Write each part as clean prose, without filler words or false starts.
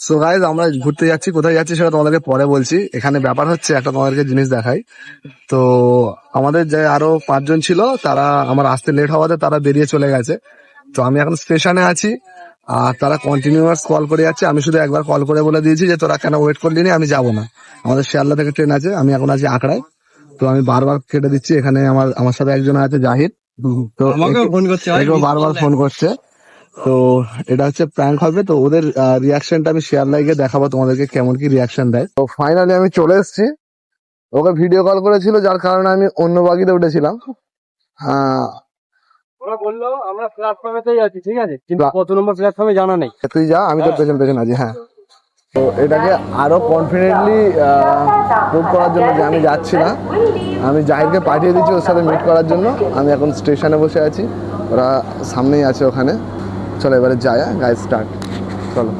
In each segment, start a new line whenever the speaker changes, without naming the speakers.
So guys আমরা ঘুরতে যাচ্ছি, কোথায় যাচ্ছি সেটা তোমাদেরকে পরে বলছি। এখানে ব্যাপার হচ্ছে একটা তোমাদেরকে জিনিস দেখাই। তো আমাদের যে আরো 5 জন ছিল, তারা আমার আসতে লেট হওয়াতে তারা বেরিয়ে চলে গেছে। তো আমি এখন স্টেশনে আছি, আর তারা কন্টিনিউয়াস কল করে যাচ্ছে। আমি শুধু একবার কল করে বলে দিয়েছি যে তোরা কেন ওয়েট করলি না, আমি যাবো না। আমাদের শিয়ালদা থেকে ট্রেন আছে, আমি এখন আছি আঁকড়ায়। তো আমি বারবার কেটে দিচ্ছি। এখানে আমার সাথে একজন আছে জাহিদ, তো একেও বারবার ফোন করছে। তো এটা হচ্ছে প্র্যাঙ্ক হবে, তো ওদের রিয়াকশনটা আমি শেয়ার লাইকে দেখাবো তোমাদেরকে, কেমন কি রিয়াকশন দেয়। তো ফাইনালি আমি চলে এসেছি। ওকে ভিডিও কল করেছিল, যার কারণে আমি অন্য বাগিতে উঠেছিলাম।
ওরা বললো আমরা প্ল্যাটফর্মেতেই আছি, ঠিক আছে, কিন্তু কত নম্বর প্ল্যাটফর্মে জানা নেই।
তুই যা, আমি তোর পেছন পেছন আছি। হ্যাঁ, তো এটাকে আরো কনফিডেন্টলি প্রুভ করার জন্য যে আমি যাচ্ছি না, আমি জাহিদকে পাঠিয়ে দিচ্ছি ওর সাথে মিট করার জন্য। আমি এখন স্টেশনে বসে আছি, ওরা সামনেই আছে ওখানে। চলো এবারে যায়, গাইড স্টার্ট। চলো,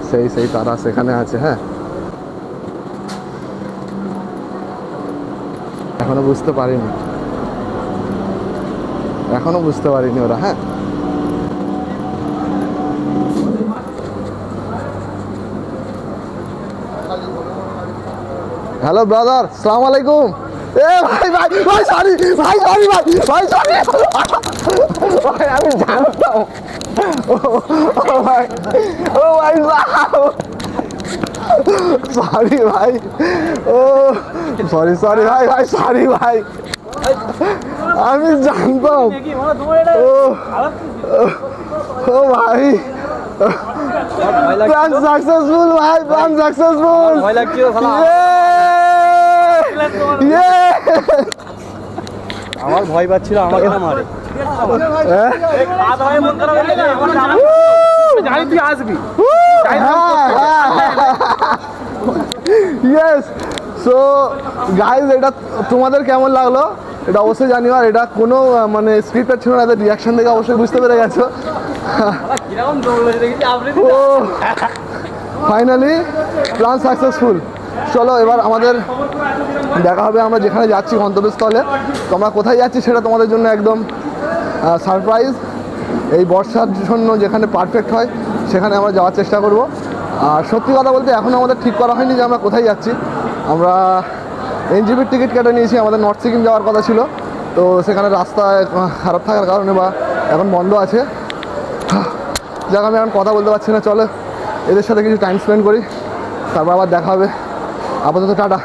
সেই তারা সেখানে আছে। হ্যাঁ, এখনো বুঝতে পারিনি ওরা। হ্যাঁ, হ্যালো ব্রাদার, সালাম আলাইকুম। এ ভাই ভাই ভাই সরি ভাই, সরি ভাই, ভাই সরি ভাই, আমি জানতাম। ও ভাই, ও ভাই সরি ভাই, ও সরি ভাই, ভাই সরি ভাই, আমি জানতাম। ও ভাই, প্ল্যান সাকসেসফুল ভাই, প্ল্যান সাকসেসফুল।
ভয় লাগছিল শালা, আমার ভয় পাচ্ছিল আমাকে না মারে। জানি তুই আসবি।
ইয়েস। সো গাইজ, এটা তোমাদের কেমন লাগলো এটা অবশ্যই জানিও। আর এটা কোনো মানে স্ক্রিপ্টেড ছিল না, এদের রিয়াকশন দেখে অবশ্যই বুঝতে পেরে গেছো। ও ফাইনালি প্ল্যান সাকসেসফুল। চলো এবার আমাদের দেখা হবে আমরা যেখানে যাচ্ছি গন্তব্যস্থলে। তো আমরা কোথায় যাচ্ছি সেটা তোমাদের জন্য একদম সারপ্রাইজ। এই বর্ষার জন্য যেখানে পারফেক্ট হয় সেখানে আমরা যাওয়ার চেষ্টা করব। আর সত্যি কথা বলতে এখন আমাদের ঠিক করা হয়নি যে আমরা কোথায় যাচ্ছি। আমরা এনজিপির টিকিট কেটে নিয়েছি, আমাদের নর্থ সিকিম যাওয়ার কথা ছিল। তো সেখানে রাস্তা খারাপ থাকার কারণে বা এখন বন্ধ আছে। যাক, আমি এখন কথা বলতে পারছি না। চলো এদের সাথে কিছু টাইম স্পেন্ড করি, তারপর আবার দেখা হবে। আপাতত টাটা।